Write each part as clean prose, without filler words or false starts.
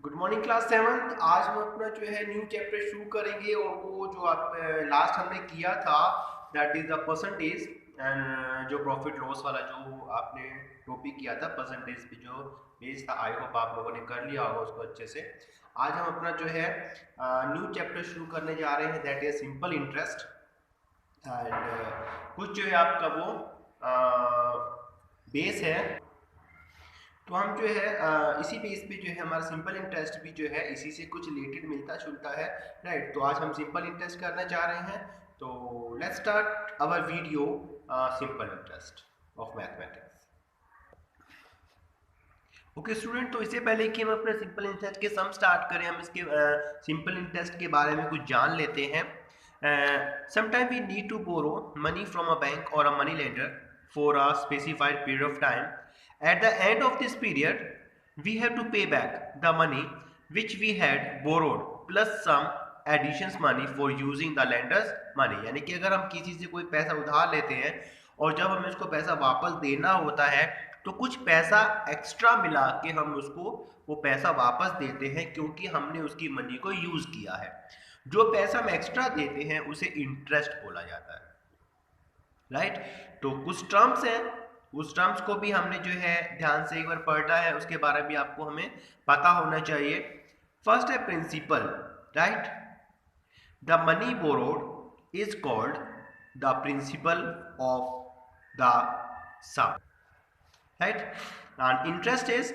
Good morning class seventh. आज हम अपना जो है न्यू चैप्टर शुरू करेंगे और वो जो आप लास्ट हमने किया था that is the percentage and जो प्रॉफिट लॉस वाला जो आपने टॉपिक किया था परसेंटेज पे जो बेस था। आई होप आप लोगों ने कर लिया होगा उसको अच्छे से। आज हम अपना जो है न्यू चैप्टर शुरू करने जा रहे हैं that is simple interest and कुछ जो है आपका वो बेस है। तो हम जो है इसी बेस पे जो है हमारा सिंपल इंटरेस्ट भी जो है इसी से कुछ रिलेटेड मिलता जुलता है, राइट। तो आज हम सिंपल इंटरेस्ट करना चाह रहे हैं। तो let's start our video simple interest of mathematics. Okay student, तो इससे पहले कि हम अपने सिंपल इंटरेस्ट के सम स्टार्ट करें, हम इसके सिंपल इंटरेस्ट के बारे में कुछ जान लेते हैं। Sometime we need to borrow money from a bank और a money lender for a specified period of time. At the end of this period, we have to pay back the money which we had borrowed plus some additions money for using the lender's money. यानी कि अगर हम किसी से कोई पैसा उधार लेते हैं और जब हमें उसको पैसा वापस देना होता है तो कुछ पैसा एक्स्ट्रा मिला के हम उसको वो पैसा वापस देते हैं क्योंकि हमने उसकी मनी को यूज किया है। जो पैसा हम एक्स्ट्रा देते हैं उसे इंटरेस्ट बोला जाता है, राइट। तो कुछ टर्म्स हैं, उस टर्म्स को भी हमने जो है ध्यान से एक बार पढ़ना है, उसके बारे में आपको हमें पता होना चाहिए। फर्स्ट है principal, right. The money borrowed is called the principal of the sum, right. And interest is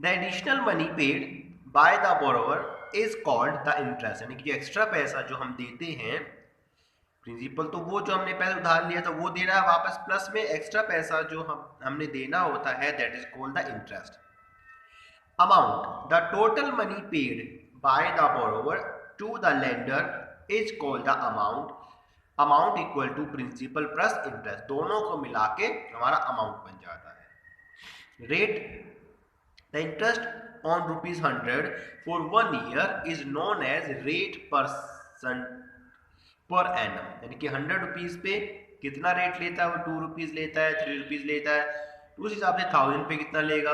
the additional money paid by the borrower is called the interest. यानी कि एक्स्ट्रा पैसा जो हम देते हैं, प्रिंसिपल तो वो जो हमने पहले उधार लिया था वो दे रहा है वापस, प्लस में एक्स्ट्रा पैसा जो हमने देना होता है that is called the interest. Amount, the total money paid by the borrower to the lender is called the amount. Amount equal to principal plus interest, दोनों को मिला के हमारा अमाउंट बन जाता है। Rate, the interest on ₹100 for 1 year is known as rate per annum. यानी कि 100 रुपीज पे कितना रेट लेता है, वो 2 रुपीज लेता है, 3 रुपीज लेता है, तो उस हिसाब से 1000 पे कितना लेगा,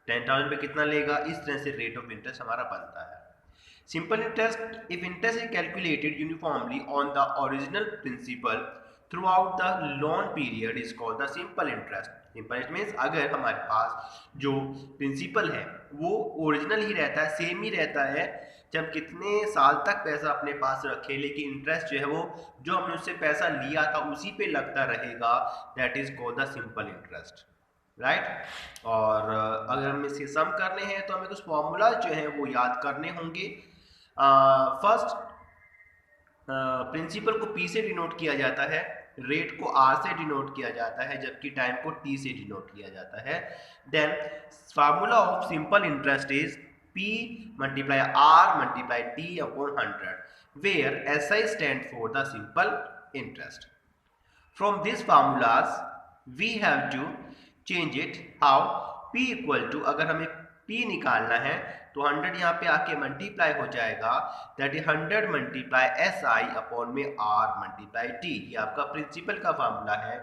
10,000 पे कितना लेगा, इस तरह से रेट ऑफ इंटरेस्ट हमारा बनता है। Simple interest, if interest is calculated uniformly on the original principal throughout the loan period is called the simple interest. Simple interest means अगर हमारे पास जो प्रिंसिपल है वो ओरिजिनल ही रहता है, सेम ही रहता है, जब कितने साल तक पैसा अपने पास रखे, लेकिन इंटरेस्ट जो है वो जो हमने उससे पैसा लिया था उसी पे लगता रहेगा, that is called the simple interest, right. और अगर हमें इसके सम करने हैं तो हमें कुछ फॉर्मूला जो है वो याद करने होंगे। फर्स्ट, प्रिंसिपल को P से डिनोट किया जाता है, रेट को R से डिनोट किया जाता है, जबकि टाइम को T से डिनोट किया जाता है। Then formula of simple interest is P multiply R multiply T upon 100, where SI stand for the simple interest. From these formulas we have to change it how P equal to, अगर हमें P निकालना है तो 100 यहाँ पे आके multiply हो जाएगा, that is 100 multiply SI upon में R मल्टीप्लाई T। ये आपका प्रिंसिपल का फार्मूला है।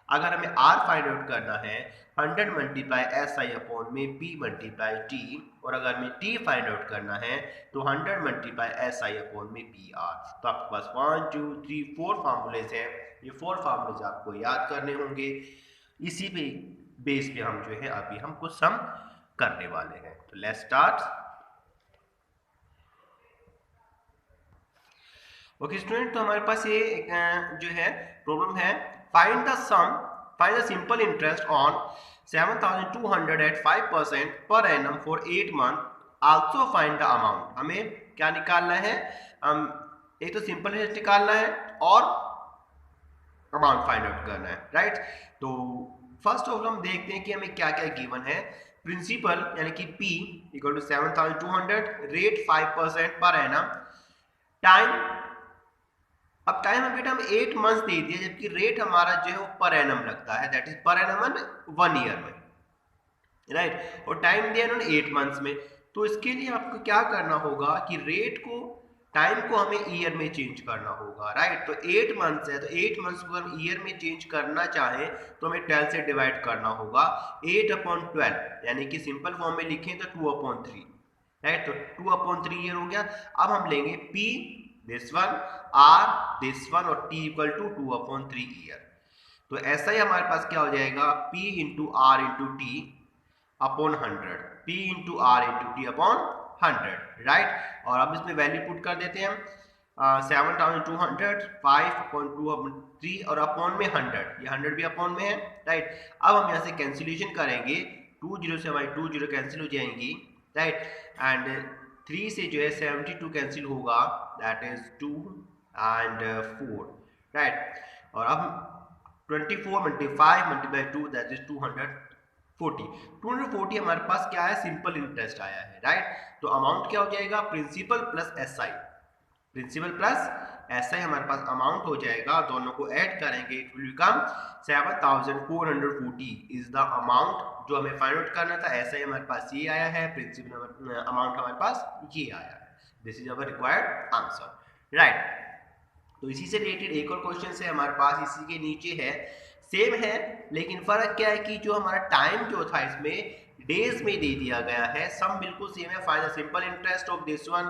अगर हमें R फाइंड आउट करना है 100 मल्टीप्लाई SI अपॉन में P मल्टीप्लाई T, और अगर हमें T फाइंड आउट करना है तो 100 मल्टीप्लाई SI अपॉन में PR। तो आपके पास 1 2 3 4 फार्मूलेज हैं, ये 4 फार्मूलेज आपको याद करने होंगे। इसी पे बेस पे हम जो है अभी हम कुछ सम करने वाले हैं। तो लेट्स स्टार्ट। ओके स्टूडेंट, तो हमारे पास ये जो है प्रॉब्लम है, find the sum, find the simple interest on 7,200 at 5% per annum for 8 month, also find the amount. हमें क्या निकालना है, एक तो सिंपल इंटरेस्ट निकालना है और अमाउंट फाइंड आउट करना है, राइट। तो फर्स्ट ऑफ ऑल हम देखते हैं कि हमें क्या क्या गिवन है। प्रिंसिपल यानी कि P equal to 7,200, rate 5% per annum, time, अब टाइम बेटा हम 8 मंथ्स दे दिए, जबकि रेट हमारा जो है वो पर एनम लगता है, that is per annum 1 year में, राइट। और टाइम दिया इन्होंने 8 मंथ्स में। तो इसके लिए आपको क्या करना होगा कि रेट को, टाइम को हमें ईयर में चेंज करना होगा, राइट। तो 8 मंथ्स है, तो 8 मंथ्स को हम ईयर में चेंज करना चाहें तो हमें 12 से डिवाइड करना होगा। 8 अपॉन 12 यानी कि सिंपल फॉर्म में लिखें तो 2 अपॉन 3, राइट। तो 2/3 ईयर हो गया। अब हम लेंगे P this one, R this one और T इक्वल टू 2/3 ईयर। तो ऐसा ही हमारे पास क्या हो जाएगा, P into R into T upon 100, P into R into T upon 100, right. और अब इसमें वैल्यू पुट कर देते हैं हम, 7200, 5/2/3 और अपॉन में 100, ये 100 भी अपॉन में है, राइट। अब हम यहाँ से कैंसिलेशन करेंगे, 20 से हमारी 20 कैंसिल हो जाएंगी, राइट। एंड 3 से जो है 72 कैंसिल होगा, दैट इज 2 एंड 4, राइट। और अब 24 मल्टीप्लाई 2 दैट इज 240 हमारे पास क्या है, सिंपल इंटरेस्ट आया है, राइट। तो अमाउंट क्या हो जाएगा, principal plus SI, principal plus SI हमारे पास अमाउंट हो जाएगा, दोनों को ऐड करेंगे, it will become 7440 is the amount जो हमें फाइंड आउट करना था। एसआई हमारे पास ये आया है, प्रिंसिपल अमाउंट हमारे पास ये आया है, this is our required answer, right. तो इसी से रिलेटेड एक और क्वेश्चन है हमारे पास, इसी के नीचे है, सेम है, लेकिन फर्क क्या है कि जो हमारा टाइम जो था इसमें डेज में दे दिया गया है, सम बिल्कुल सेम है। Find the simple interest of this one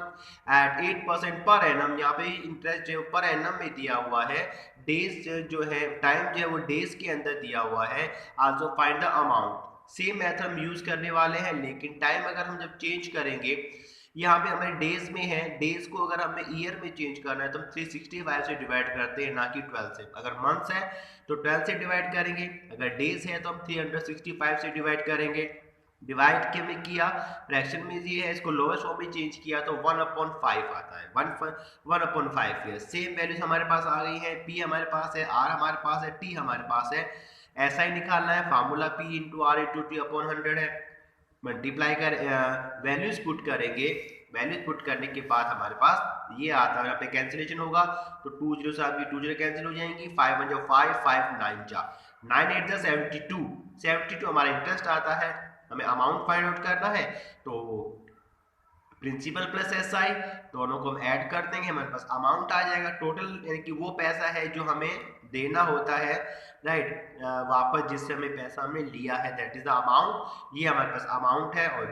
at 8% per annum, यहाँ पे इंटरेस्ट जो पर एनम में दिया हुआ है, डेज जो है टाइम जो है वो डेज के अंदर दिया हुआ है। Also find the amount, same method हम यूज करने वाले हैं, लेकिन टाइम अगर हम जब चेंज करेंगे, यहाँ पे हमारे डेज में है, डेज को अगर हमें ईयर में चेंज करना है तो हम 365 से डिवाइड करते हैं, ना कि 12 से। अगर मंथ्स है तो 12 से डिवाइड करेंगे, अगर डेज है तो हम 365 से डिवाइड करेंगे। डिवाइड के में किया, फ्रैक्शन में ये है, इसको लोएस्ट फॉर्म में चेंज किया तो 1/5 आता है, 1/5 ईयर। सेम वैल्यूज हमारे पास आ गई है, P हमारे पास है, R हमारे पास है, T हमारे पास है। ऐसा ही निकालना है, formula P into R into T upon 100 है, मल्टीप्लाई कर वैल्यूज पुट करेंगे, वैल्यूज पुट करने के बाद हमारे पास ये आता है, यहाँ पे कैंसिलेशन होगा तो 20 से आपकी 20 कैंसिल हो जाएंगी, 5 1 5, 5 9 जा 9 8 72, 72 हमारा इंटरेस्ट आता है। हमें अमाउंट फाइंड आउट करना है, तो प्रिंसिपल प्लस एसआई दोनों को हम ऐड कर देंगे, हमारे पास अमाउंट आ जाएगा टोटल, यानी कि वो पैसा है जो हमें देना होता है, राइट, वापस जिससे हमें पैसा हमने लिया है, दैट इज द अमाउंट। ये हमारे पास अमाउंट है और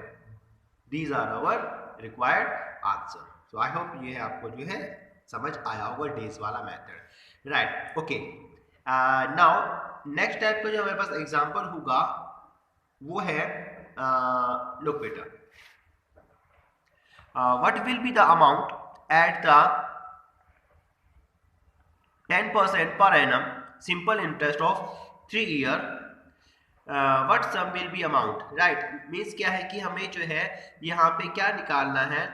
these are our required answer. So I hope ये आपको जो है समझ आया होगा डेज वाला method, right. Okay, now next type का जो हमारे पास एग्जांपल होगा वो है, लुक बेटा, what will be the amount at the 10% per annum simple interest of 3 year, what sum will be amount, right। Means क्या है कि हमें जो है यहाँ पे क्या निकालना है,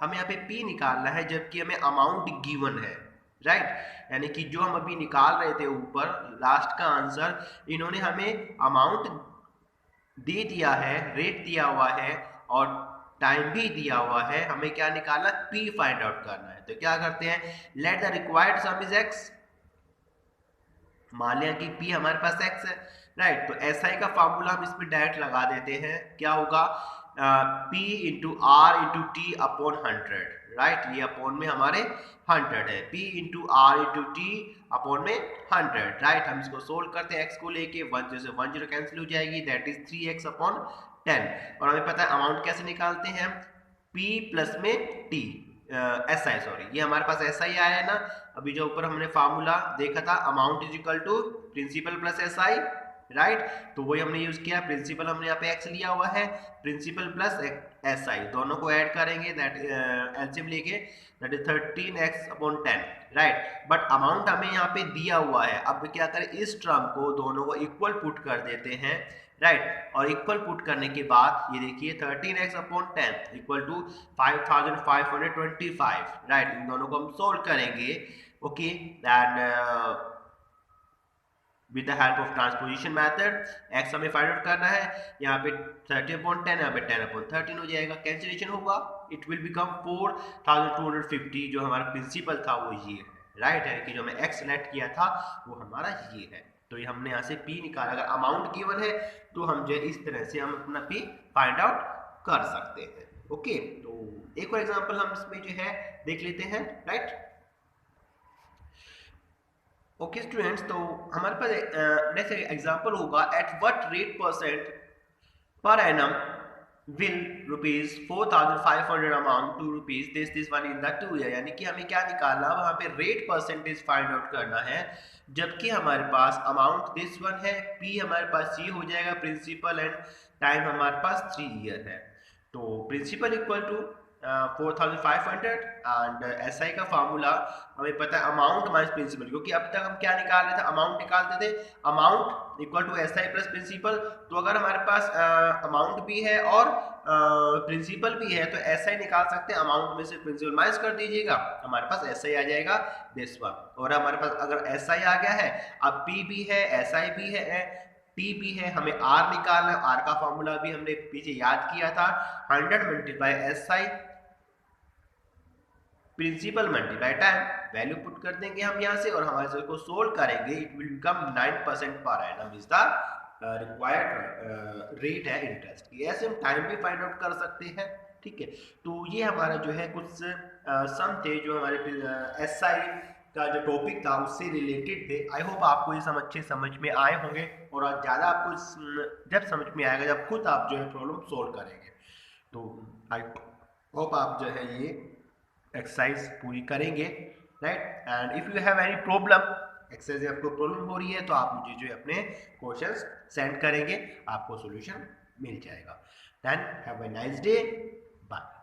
हमें यहाँ पे P निकालना है, जबकि हमें अमाउंट गिवन है, राइट। यानी कि जो हम अभी निकाल रहे थे ऊपर लास्ट का आंसर, इन्होंने हमें अमाउंट दे दिया है, रेट दिया हुआ है और टाइम भी दिया हुआ है, हमें क्या निकालना, P फाइंड आउट करना है। तो क्या करते हैं, let the required some is x, मान लिया कि P हमारे पास x है, राइट। तो SI का फार्मूला हम इसमें डायरेक्ट लगा देते हैं, क्या होगा, P into R into T upon 100, right. ये अपॉन में हमारे 100 है, P into R into T upon में 100, राइट। हम इसको सोल्व करते हैं, x को लेके 1 से 1 0 कैंसिल हो जाएगी, दैट इज 3x अपॉन 10। और हमें पता है अमाउंट कैसे निकालते हैं, P प्लस में T, SI सॉरी, ये हमारे पास SI आया है ना, अभी जो ऊपर हमने फार्मूला देखा था, amount is equal to principal plus SI, right. तो वही हमने यूज किया, प्रिंसिपल हमने यहाँ पे x लिया हुआ है, प्रिंसिपल प्लस SI दोनों को ऐड करेंगे, दैट एलसीएम लेके, that is 13x upon 10, right. But amount हमें यहाँ पे दिया हुआ है, अब क्या करें, इस टर्म को दोनों को इक्वल पुट कर देते हैं, राइट। और इक्वल पुट करने के बाद ये देखिए 13x upon 10 equal to 5525, right. इन दोनों को हम सोल्व करेंगे, okay, and with the help of transposition method, x हमें फाइंड आउट करना है, यहाँ पे 30/10, यहाँ पे 10/13 हो जाएगा, कैंसिलेशन होगा, इट विल बिकम 4250, जो हमारा प्रिंसिपल था वो ये है, राइट। यानी कि जो हमें x सेलेक्ट किया था वो हमारा ये है। तो ये हमने यहाँ से P निकाला, अगर अमाउंट गिवन है तो हम जो इस तरह से हम अपना P फाइंड आउट कर सकते हैं, ओके। तो एक और एग्जांपल हम इसमें जो है देख लेते हैं, राइट। ओके स्टूडेंट्स, तो हमारे पास नेक्स्ट एग्जांपल होगा, at what rate percent per annum will rupees 4500 amount to rupees this one in the 2 year, यानी कि हमें क्या निकालना, वहां पे रेट परसेंटेज फाइंड आउट करना है, जबकि हमारे पास अमाउंट दिस वन है, पी हमारे पास ये हो जाएगा प्रिंसिपल एंड टाइम हमारे पास 3 ईयर है। तो principal equal to 4500 and S I का फार्मूला हमें पता है अमाउंट माइनस प्रिंसिपल, क्योंकि अब तक हम क्या निकाल रहे थे, अमाउंट निकालते थे, amount equal to S I plus principal. तो अगर हमारे पास अमाउंट भी है और प्रिंसिपल भी है तो एस आई निकाल सकते हैं, अमाउंट में से प्रिंसिपल माइनस कर दीजिएगा, हमारे पास एस आई आ जाएगा दिस वन। और हमारे पास अगर एस आई आ गया है, अब पी भी है, एस आई भी है, टी भी है, हमें आर निकालना है। आर का फॉर्मूला भी हमने पीछे याद किया था, 100 multiply S I principal multiply time, value put कर देंगे हम यहाँ से और हमारे से को सोल्व करेंगे, it will become 9% per annum is the required rate है इंटरेस्ट की। ऐसे हम टाइम भी फाइंड आउट कर सकते हैं, ठीक है। तो ये हमारा जो है कुछ सम थे जो हमारे एस आई का जो टॉपिक था उससे रिलेटेड थे। आई होप आपको ये अच्छे समझ में आए होंगे और आज ज़्यादा आपको जब समझ में आएगा जब खुद आप जो है प्रॉब्लम सोल्व करेंगे। तो आई होप आप जो है ये एक्सरसाइज पूरी करेंगे, right. And if you have any problem, exercise आपको प्रॉब्लम हो रही है तो आप मुझे जो है अपने क्वेश्चंस सेंड करेंगे, आपको सॉल्यूशन मिल जाएगा। Then have a nice day, bye.